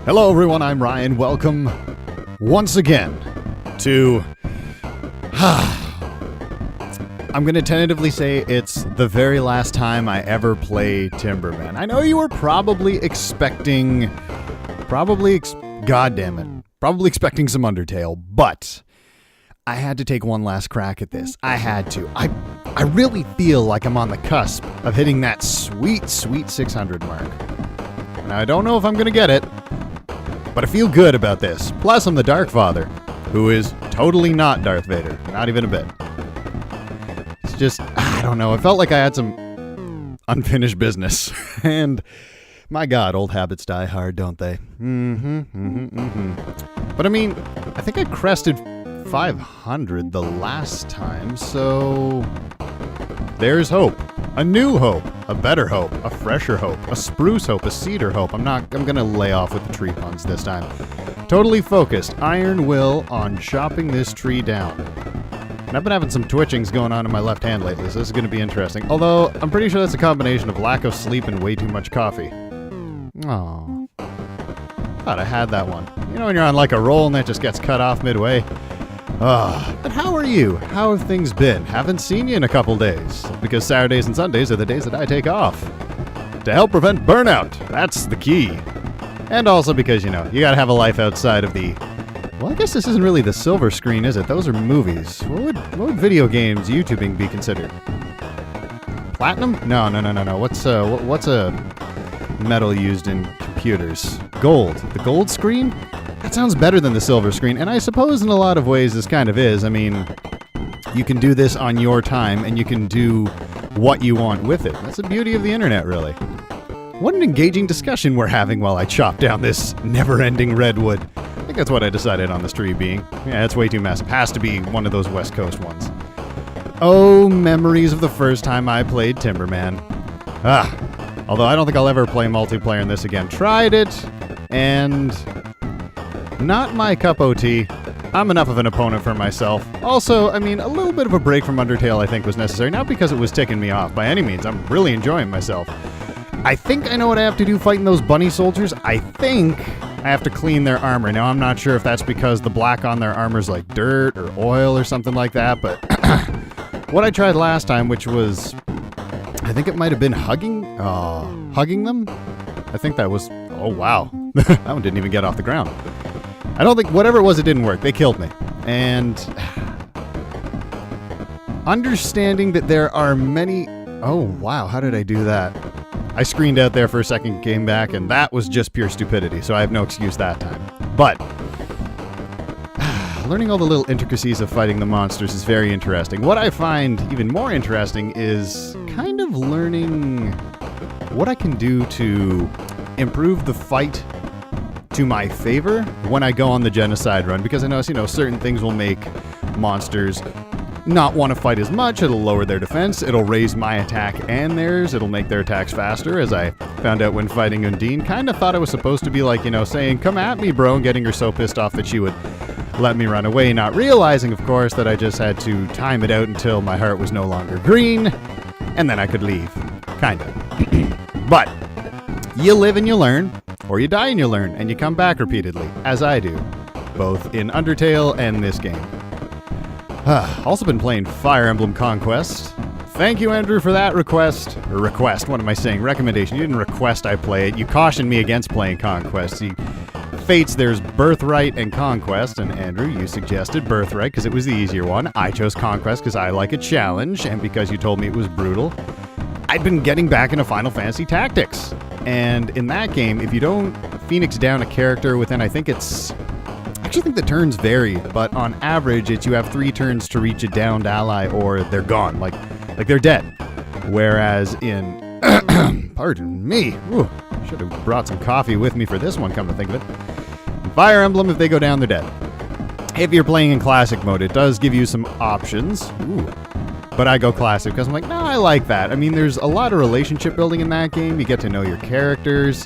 Hello everyone, I'm Ryan. Welcome once again to... I'm going to tentatively say it's the very last time I ever play Timberman. I know you were probably expecting... probably expecting some Undertale, but I had to take one last crack at this. I had to. I really feel like I'm on the cusp of hitting that sweet 600 mark. Now, I don't know if I'm going to get it, but I feel good about this. Plus, I'm the Dark Father, who is totally not Darth Vader. Not even a bit. It's just, I don't know. I felt like I had some unfinished business. And my God, old habits die hard, don't they? But I mean, I think I crested 500 the last time, so there's hope. A new hope, a better hope, a fresher hope, a spruce hope, a cedar hope. I'm gonna lay off with the tree puns this time. Totally focused, iron will on chopping this tree down. And I've been having some twitchings going on in my left hand lately, so this is gonna be interesting. Although, I'm pretty sure that's a combination of lack of sleep and way too much coffee. Aww. Thought I had that one. You know when you're on like a roll and that just gets cut off midway? But how are you? How have things been? Haven't seen you in a couple days. Because Saturdays and Sundays are the days that I take off. To help prevent burnout. That's the key. And also because, you know, you gotta have a life outside of the... Well, I guess this isn't really the silver screen, is it? Those are movies. What would video games, YouTubing be considered? Platinum? No. What's a metal used in computers? Gold. The gold screen? That sounds better than the silver screen, and I suppose in a lot of ways this kind of is. I mean, you can do this on your time, and you can do what you want with it. That's the beauty of the internet, really. What an engaging discussion we're having while I chop down this never-ending redwood. I think that's what I decided on this tree being. Yeah, it's way too massive. Has to be one of those West Coast ones. Oh, memories of the first time I played Timberman. Although I don't think I'll ever play multiplayer in this again. Tried it, and... not my cup of tea. I'm enough of an opponent for myself. Also, I mean, a little bit of a break from Undertale I think was necessary. Not because it was ticking me off by any means. I'm really enjoying myself. I think I know what I have to do fighting those bunny soldiers. I think I have to clean their armor. Now, I'm not sure if that's because the black on their armor is like dirt or oil or something like that, but what I tried last time, which was, I think it might have been hugging them? I think that was, oh wow. That one didn't even get off the ground. I don't think, whatever it was, it didn't work. They killed me. And understanding that there are many... Oh, wow, how did I do that? I screened out there for a second, came back, and that was just pure stupidity, so I have no excuse that time. But learning all the little intricacies of fighting the monsters is very interesting. What I find even more interesting is kind of learning what I can do to improve the fight to my favor when I go on the genocide run, because I notice, you know, certain things will make monsters not want to fight as much. It'll lower their defense, it'll raise my attack and theirs, it'll make their attacks faster, as I found out when fighting Undine. Kind of thought it was supposed to be like, you know, saying, come at me, bro, and getting her so pissed off that she would let me run away, not realizing, of course, that I just had to time it out until my heart was no longer green, and then I could leave. Kind of. But you live and you learn. Or you die and you learn, and you come back repeatedly, as I do, both in Undertale and this game. Also been playing Fire Emblem Conquest. Thank you, Andrew, for that request. Or request, what am I saying? Recommendation. You didn't request I play it. You cautioned me against playing Conquest. See, Fates, there's Birthright and Conquest, and Andrew, you suggested Birthright because it was the easier one. I chose Conquest because I like a challenge, and because you told me it was brutal. I'd been getting back into Final Fantasy Tactics. And in that game, if you don't Phoenix down a character within, I think it's... I actually think the turns vary, but on average, it's you have 3 turns to reach a downed ally or they're gone. Like they're dead. Whereas in... pardon me. Ooh, should have brought some coffee with me for this one, come to think of it. In Fire Emblem, if they go down, they're dead. If you're playing in Classic mode, it does give you some options. Ooh. But I go Classic because I'm like, no, I like that. I mean, there's a lot of relationship building in that game. You get to know your characters.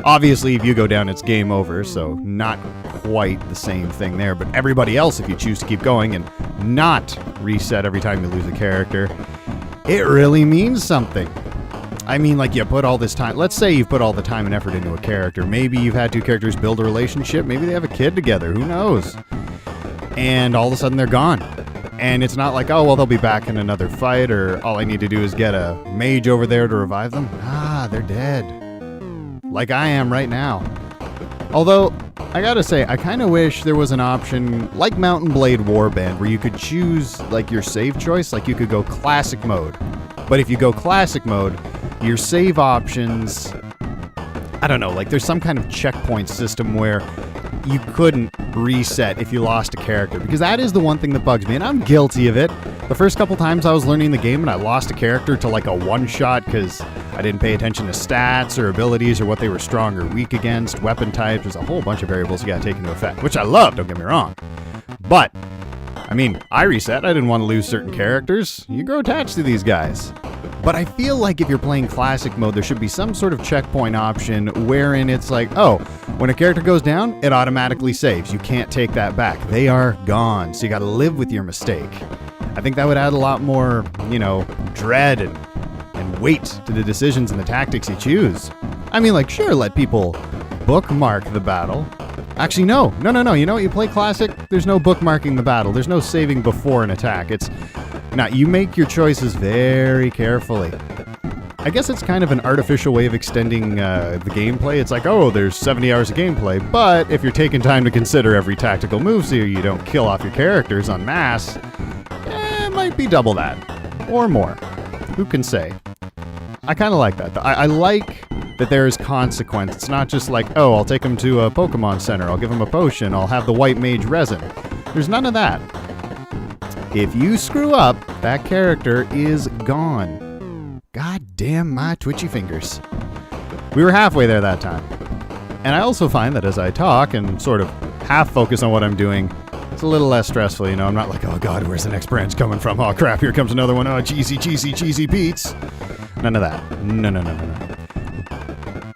Obviously, if you go down, it's game over, so not quite the same thing there. But everybody else, if you choose to keep going and not reset every time you lose a character, it really means something. I mean, like, you put all this time. Let's say you've put all the time and effort into a character. Maybe you've had two characters build a relationship. Maybe they have a kid together. Who knows? And all of a sudden they're gone. And it's not like, oh, well, they'll be back in another fight, or all I need to do is get a mage over there to revive them. Ah, they're dead. Like I am right now. Although, I gotta say, I kind of wish there was an option like Mountain Blade Warband where you could choose, like, your save choice. Like, you could go classic mode. But if you go classic mode, your save options, I don't know, like, there's some kind of checkpoint system where you couldn't reset if you lost a character, because that is the one thing that bugs me, and I'm guilty of it. The first couple times I was learning the game and I lost a character to like a one-shot because I didn't pay attention to stats or abilities or what they were strong or weak against, weapon types. There's a whole bunch of variables you gotta take into effect, which I love, don't get me wrong. But, I mean, I reset. I didn't want to lose certain characters. You grow attached to these guys. But I feel like if you're playing classic mode, there should be some sort of checkpoint option wherein it's like, oh, when a character goes down, it automatically saves. You can't take that back. They are gone. So you got to live with your mistake. I think that would add a lot more, you know, dread and weight to the decisions and the tactics you choose. I mean, like, sure, let people bookmark the battle. Actually, no. You know what? You play classic, there's no bookmarking the battle. There's no saving before an attack. Now, you make your choices very carefully. I guess it's kind of an artificial way of extending the gameplay. It's like, oh, there's 70 hours of gameplay, but if you're taking time to consider every tactical move so you don't kill off your characters en masse, it might be double that. Or more. Who can say? I kind of like that. I like that there is consequence. It's not just like, oh, I'll take them to a Pokemon Center, I'll give them a potion, I'll have the white mage resin. There's none of that. If you screw up, that character is gone. God damn my twitchy fingers. We were halfway there that time. And I also find that as I talk and sort of half focus on what I'm doing, it's a little less stressful, you know? I'm not like, oh god, where's the next branch coming from? Oh crap, here comes another one. Oh, cheesy Pete's. None of that. No.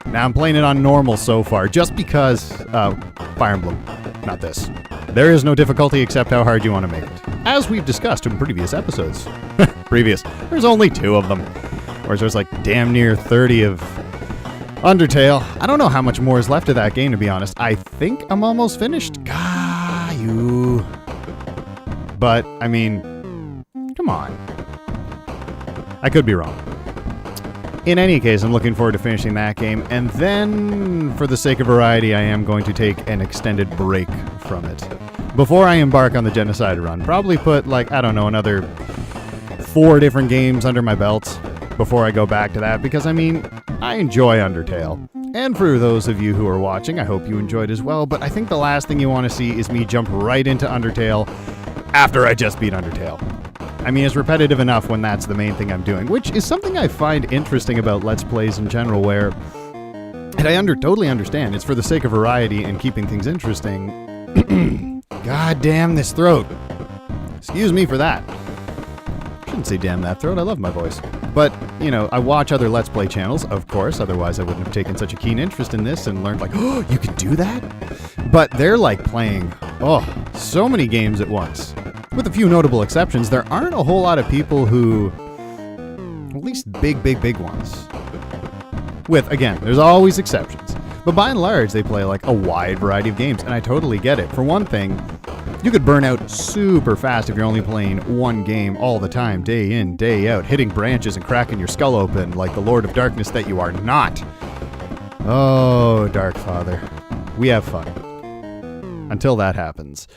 Now I'm playing it on normal so far, just because, Fire Emblem, not this. There is no difficulty except how hard you want to make it. As we've discussed in previous episodes. There's only 2 of them. Whereas there's like damn near 30 of Undertale. I don't know how much more is left of that game, to be honest. I think I'm almost finished. Caillou. But, I mean, come on. I could be wrong. In any case, I'm looking forward to finishing that game, and then, for the sake of variety, I am going to take an extended break from it. Before I embark on the Genocide run, probably put, like, I don't know, another 4 different games under my belt before I go back to that, because, I mean, I enjoy Undertale. And for those of you who are watching, I hope you enjoyed as well, but I think the last thing you want to see is me jump right into Undertale after I just beat Undertale. I mean, it's repetitive enough when that's the main thing I'm doing, which is something I find interesting about Let's Plays in general, where, and I totally understand, it's for the sake of variety and keeping things interesting. God damn this throat. Excuse me for that. Shouldn't say damn that throat, I love my voice. But, you know, I watch other Let's Play channels, of course, otherwise I wouldn't have taken such a keen interest in this and learned like, oh, you can do that? But they're like playing, so many games at once. With a few notable exceptions, there aren't a whole lot of people who, at least big ones. With, again, there's always exceptions. But by and large, they play like a wide variety of games, and I totally get it. For one thing, you could burn out super fast if you're only playing one game all the time, day in, day out, hitting branches and cracking your skull open like the Lord of Darkness that you are not. Oh, Dark Father. We have fun. Until that happens.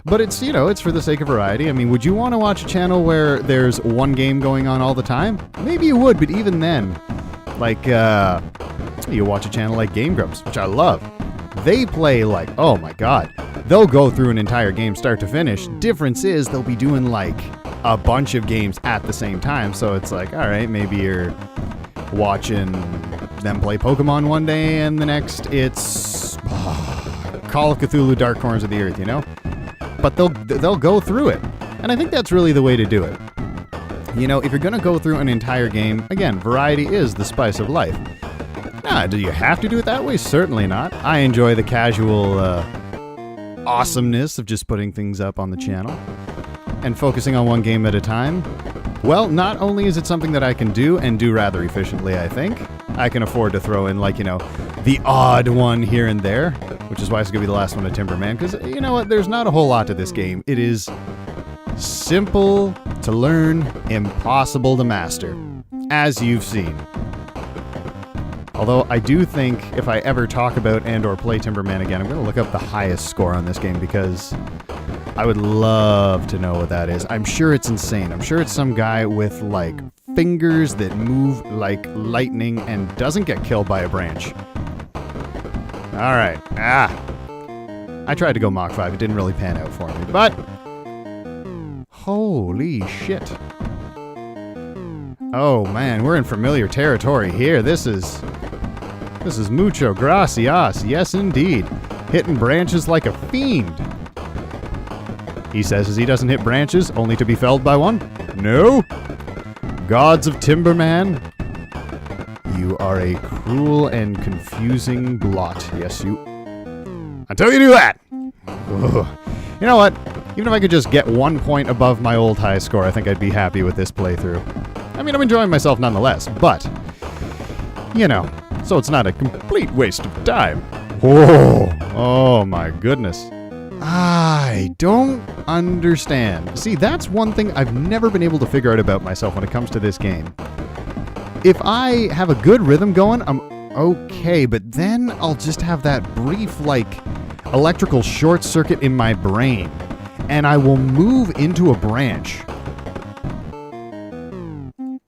But it's, you know, it's for the sake of variety. I mean, would you want to watch a channel where there's one game going on all the time? Maybe you would, but even then, like, you watch a channel like Game Grumps, which I love. They play like, oh my god, they'll go through an entire game start to finish. Difference is they'll be doing like a bunch of games at the same time. So it's like, all right, maybe you're watching them play Pokemon one day and the next it's Call of Cthulhu Dark Corners of the Earth, you know? But they'll go through it. And I think that's really the way to do it. You know, if you're going to go through an entire game, again, variety is the spice of life. Do you have to do it that way? Certainly not. I enjoy the casual awesomeness of just putting things up on the channel and focusing on one game at a time. Well, not only is it something that I can do, and do rather efficiently, I think, I can afford to throw in, like, you know, the odd one here and there, which is why it's going to be the last one to Timberman, because, you know what, there's not a whole lot to this game. It is simple to learn, impossible to master, as you've seen. Although I do think if I ever talk about and or play Timberman again, I'm going to look up the highest score on this game because I would love to know what that is. I'm sure it's insane. I'm sure it's some guy with, like, fingers that move like lightning and doesn't get killed by a branch. All right. I tried to go Mach 5. It didn't really pan out for me, but holy shit. Oh, man, we're in familiar territory here. This is mucho gracias. Yes, indeed. Hitting branches like a fiend. He says as he doesn't hit branches, only to be felled by one. No. Gods of Timberman, you are a cruel and confusing blot. Yes, you. Until you do that. Ugh. You know what? Even if I could just get 1 point above my old high score, I think I'd be happy with this playthrough. I mean, I'm enjoying myself nonetheless, but, you know, so it's not a complete waste of time. Oh my goodness. I don't understand. See, that's one thing I've never been able to figure out about myself when it comes to this game. If I have a good rhythm going, I'm okay, but then I'll just have that brief, like, electrical short circuit in my brain, and I will move into a branch.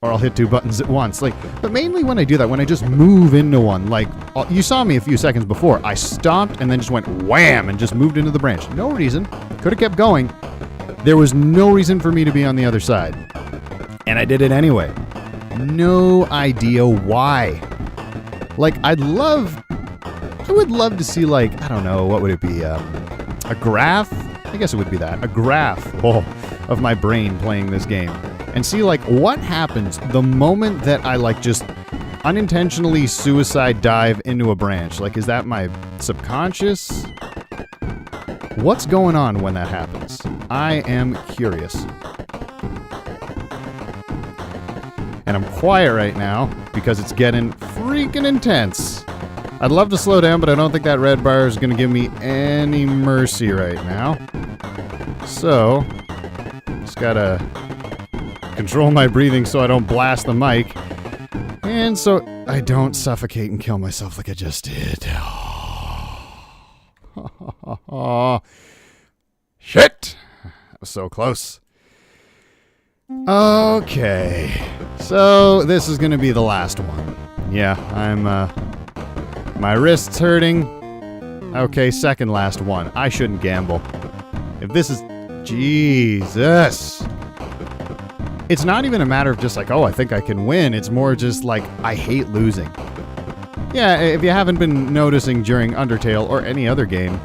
Or I'll hit two buttons at once. Like, but mainly when I do that, when I just move into one, like, you saw me a few seconds before. I stopped and then just went wham and just moved into the branch. No reason. Could have kept going. There was no reason for me to be on the other side. And I did it anyway. No idea why. Like, I would love to see, like, I don't know, what would it be? A graph? I guess it would be that. A graph of my brain playing this game. And see, like, what happens the moment that I, like, just unintentionally suicide dive into a branch? Like, is that my subconscious? What's going on when that happens? I am curious. And I'm quiet right now because it's getting freaking intense. I'd love to slow down, but I don't think that red bar is going to give me any mercy right now. So, just gotta control my breathing so I don't blast the mic. And so I don't suffocate and kill myself like I just did. Shit! That was so close. Okay. So this is going to be the last one. Yeah, my wrist's hurting. Okay, second last one. I shouldn't gamble. If this is... Jesus! It's not even a matter of just like, oh, I think I can win. It's more just like, I hate losing. Yeah, if you haven't been noticing during Undertale or any other game,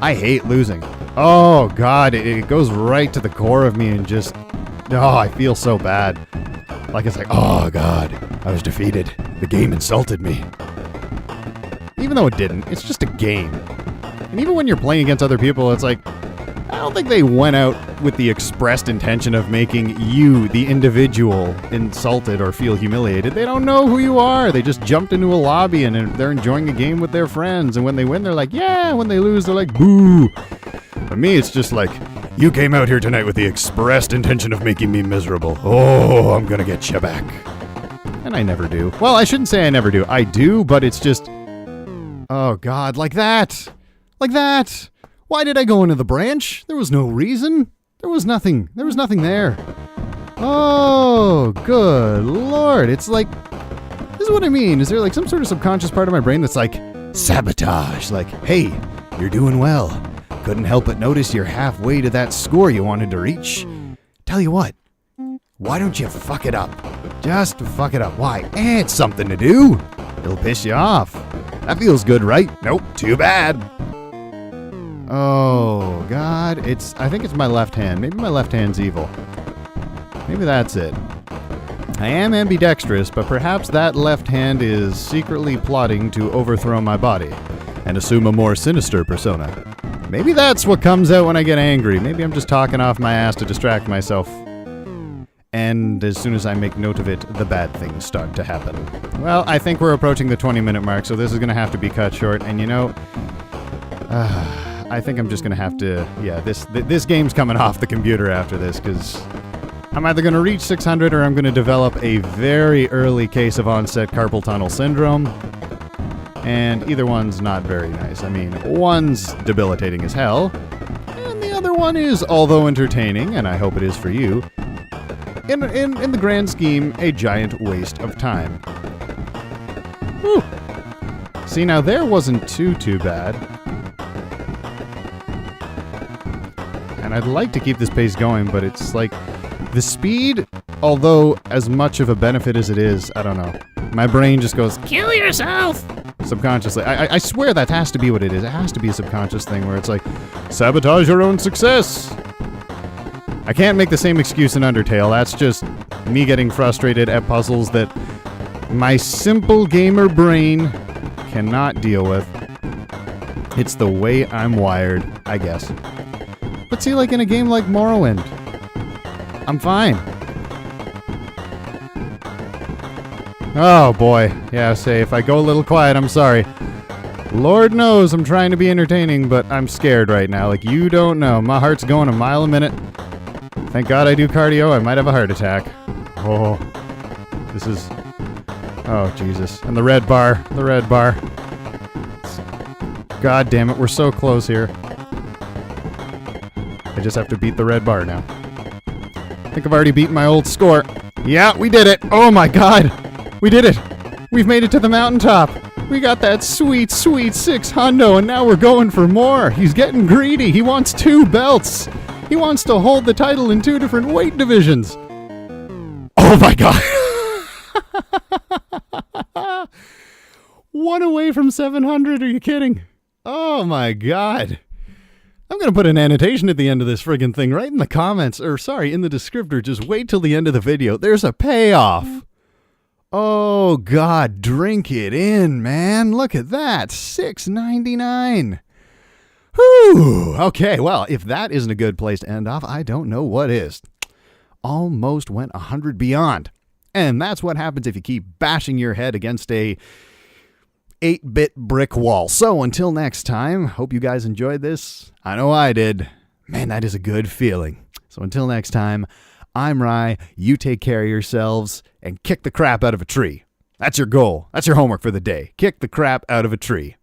I hate losing. Oh, God, it goes right to the core of me and just, oh, I feel so bad. Like, it's like, oh, God, I was defeated. The game insulted me. Even though it didn't, it's just a game. And even when you're playing against other people, it's like, I don't think they went out with the expressed intention of making you, the individual, insulted or feel humiliated. They don't know who you are. They just jumped into a lobby and they're enjoying a game with their friends. And when they win, they're like, yeah. When they lose, they're like, boo. For me, it's just like, you came out here tonight with the expressed intention of making me miserable. Oh, I'm gonna get you back. And I never do. Well, I shouldn't say I never do. I do, but it's just, oh, God, like that. Like that. Why did I go into the branch? There was no reason. There was nothing. There was nothing there. Oh, good Lord. It's like, this is what I mean. Is there like some sort of subconscious part of my brain that's like, sabotage? Like, hey, you're doing well. Couldn't help but notice you're halfway to that score you wanted to reach. Tell you what, why don't you fuck it up? Just fuck it up. Why? It's something to do. It'll piss you off. That feels good, right? Nope, too bad. Oh, God, I think it's my left hand. Maybe my left hand's evil. Maybe that's it. I am ambidextrous, but perhaps that left hand is secretly plotting to overthrow my body and assume a more sinister persona. Maybe that's what comes out when I get angry. Maybe I'm just talking off my ass to distract myself. and as soon as I make note of it, the bad things start to happen. Well, I think we're approaching the 20-minute mark, so this is going to have to be cut short, and you know, I think I'm just going to have to, yeah, this game's coming off the computer after this, because I'm either going to reach 600 or I'm going to develop a very early case of onset carpal tunnel syndrome, and either one's not very nice. I mean, one's debilitating as hell, and the other one is, although entertaining, and I hope it is for you, in the grand scheme, a giant waste of time. Whew. See, now there wasn't too bad. And I'd like to keep this pace going, but it's like, the speed, although as much of a benefit as it is, I don't know. My brain just goes, kill yourself! Subconsciously. I swear that has to be what it is. It has to be a subconscious thing where it's like, sabotage your own success! I can't make the same excuse in Undertale. That's just me getting frustrated at puzzles that my simple gamer brain cannot deal with. It's the way I'm wired, I guess. But see, like in a game like Morrowind, I'm fine. Oh boy. Yeah, say, if I go a little quiet, I'm sorry. Lord knows I'm trying to be entertaining, but I'm scared right now. Like, you don't know. My heart's going a mile a minute. Thank God I do cardio. I might have a heart attack. Oh, this is... Oh, Jesus. And the red bar. The red bar. God damn it. We're so close here. I just have to beat the red bar now. I think I've already beaten my old score. Yeah, we did it. Oh my God. We did it. We've made it to the mountaintop. We got that sweet, sweet 6 hundo, and now we're going for more. He's getting greedy. He wants 2 belts. He wants to hold the title in 2 different weight divisions. Oh my God. 1 away from 700. Are you kidding? Oh my God. I'm going to put an annotation at the end of this friggin' thing right in the comments, or sorry, in the descriptor. Just wait till the end of the video. There's a payoff. Oh God, drink it in, man. Look at that. $6.99. Whew. Okay, well, if that isn't a good place to end off, I don't know what is. Almost went 100 beyond. And that's what happens if you keep bashing your head against a 8-bit brick wall. So until next time, hope you guys enjoyed this. I know I did. Man, that is a good feeling. So until next time, I'm Rye. You take care of yourselves and kick the crap out of a tree. That's your goal. That's your homework for the day. Kick the crap out of a tree.